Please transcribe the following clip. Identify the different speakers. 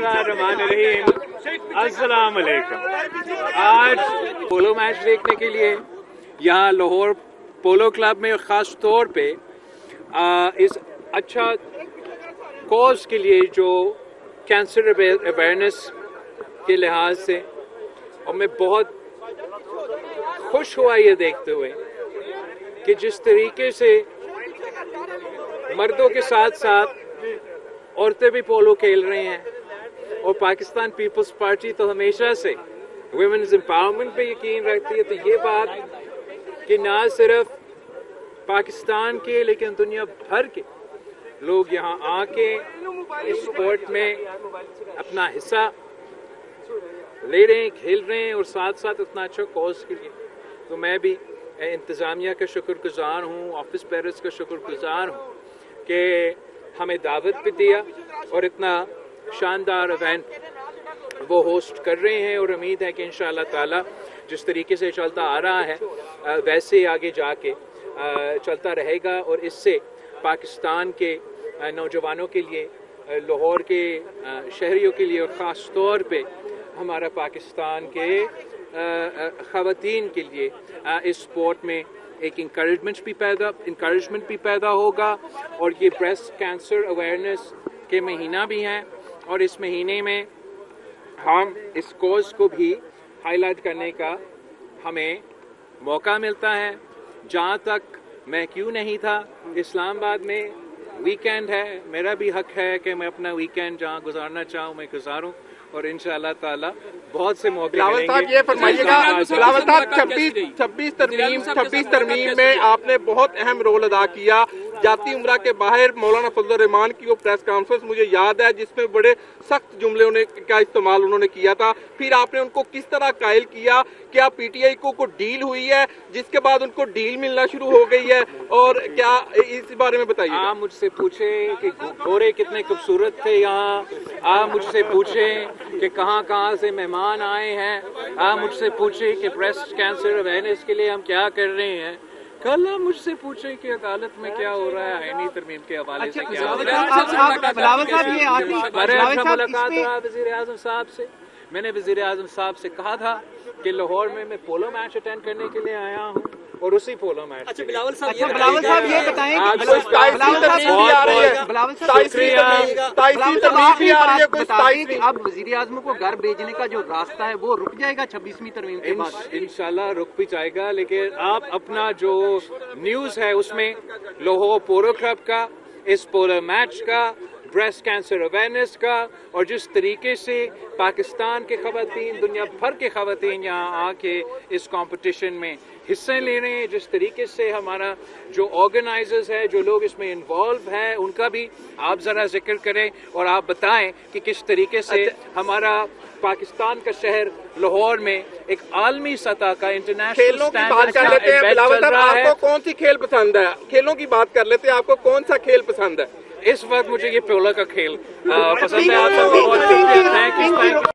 Speaker 1: बिस्मिल्लाहिर्रहमानिर्रहीम। अस्सलाम वालेकुम। आज पोलो मैच देखने के लिए यहाँ लाहौर पोलो क्लब में ख़ास तौर पे इस अच्छा कॉज के लिए जो कैंसर अवेयरनेस के लिहाज से, और मैं बहुत खुश हुआ ये देखते हुए कि जिस तरीके से मर्दों के साथ साथ औरतें भी पोलो खेल रही हैं, और पाकिस्तान पीपल्स पार्टी तो हमेशा से वुमेन्स एम्पावरमेंट पे यकीन रखती है। तो ये बात कि ना सिर्फ पाकिस्तान के लेकिन दुनिया भर के लोग यहाँ आके इस स्पोर्ट में अपना हिस्सा ले रहे हैं, खेल रहे हैं, और साथ साथ उतना अच्छा कॉज के लिए, तो मैं भी इंतज़ामिया का शुक्रगुजार हूँ, ऑफिस बेरर्स का शुक्रगुजार हूँ कि हमें दावत भी दिया और इतना शानदार इवेंट वो होस्ट कर रहे हैं। और उम्मीद है कि इंशाअल्लाह ताला जिस तरीके से चलता आ रहा है वैसे ही आगे जाके चलता रहेगा, और इससे पाकिस्तान के नौजवानों के लिए, लाहौर के शहरियों के लिए, और ख़ास तौर पे हमारा पाकिस्तान के ख़वातीन के लिए इस स्पोर्ट में एक इंकरेजमेंट भी पैदा होगा। और ये ब्रेस्ट कैंसर अवेयरनेस के महीना भी हैं, और इस महीने में हम इस कॉज को भी हाईलाइट करने का हमें मौका मिलता है। जहाँ तक मैं क्यों नहीं था, इस्लामाबाद में वीकेंड है, मेरा भी हक है कि मैं अपना वीकेंड जहाँ गुजारना चाहूँ मैं गुजारूँ, और इंशाअल्लाह ताला बहुत से मौके मिलेंगे।
Speaker 2: बिलावल साहब ये फरमाइएगा, बिलावल साहब 26 तरमीम में आपने बहुत अहम रोल अदा किया। जाती उम्रा के बाहर मौलाना फजल रहमान की वो प्रेस कॉन्फ्रेंस मुझे याद है जिसमें बड़े सख्त जुमले का इस्तेमाल उन्होंने किया था। फिर आपने उनको किस तरह कायल किया, क्या पीटीआई को डील हुई है जिसके बाद उनको डील मिलना शुरू हो गई है, और क्या इस बारे में बताइए।
Speaker 1: आप मुझसे पूछे कि गोरे कितने खूबसूरत थे यहाँ, आप मुझसे पूछे कि कहाँ से मेहमान आए हैं, आप मुझसे पूछे कि ब्रेस्ट कैंसर अवेयरनेस के लिए हम क्या कर रहे हैं, कल आप मुझसे पूछे कि अदालत में क्या हो रहा है, आईनी तरमीम के हवाले से क्या हो रहा है। मुलाकात रहा वज़ीर आज़म साहब से, मैंने वज़ीर आज़म साहब से कहा था कि लाहौर में मैं पोलो मैच अटेंड करने के लिए आया हूँ, और उसी पोलो मैच।
Speaker 3: अच्छा बिलावल साहब
Speaker 2: ये बताएं
Speaker 3: अब वज़ीर आज़म को घर भेजने का जो रास्ता है वो रुक जाएगा 26वीं तरमीम के बाद?
Speaker 1: इंशाल्लाह रुक भी जाएगा, लेकिन आप अपना जो न्यूज़ है उसमें लाहौर पोलो क्लब का, इस पोलो मैच का, ब्रेस्ट कैंसर अवेयरनेस का, और जिस तरीके से पाकिस्तान के ख़वातीन, दुनिया भर के ख़वातीन यहाँ आके इस कंपटीशन में हिस्से ले रहे हैं, जिस तरीके से हमारा जो ऑर्गेनाइजर्स है, जो लोग इसमें इन्वॉल्व हैं, उनका भी आप ज़रा जिक्र करें, और आप बताएं कि किस तरीके से हमारा पाकिस्तान का शहर लाहौर में एक आलमी सतह का इंटरनेशनल
Speaker 2: स्टैंडर्ड का इवेंट चल रहा है। आपको कौन सी खेल पसंद है? खेलों की बात कर लेते हैं, आपको कौन सा खेल पसंद है?
Speaker 1: इस वक्त मुझे ये पोलो का खेल पसंद है। आप सबको बहुत थैंक यू।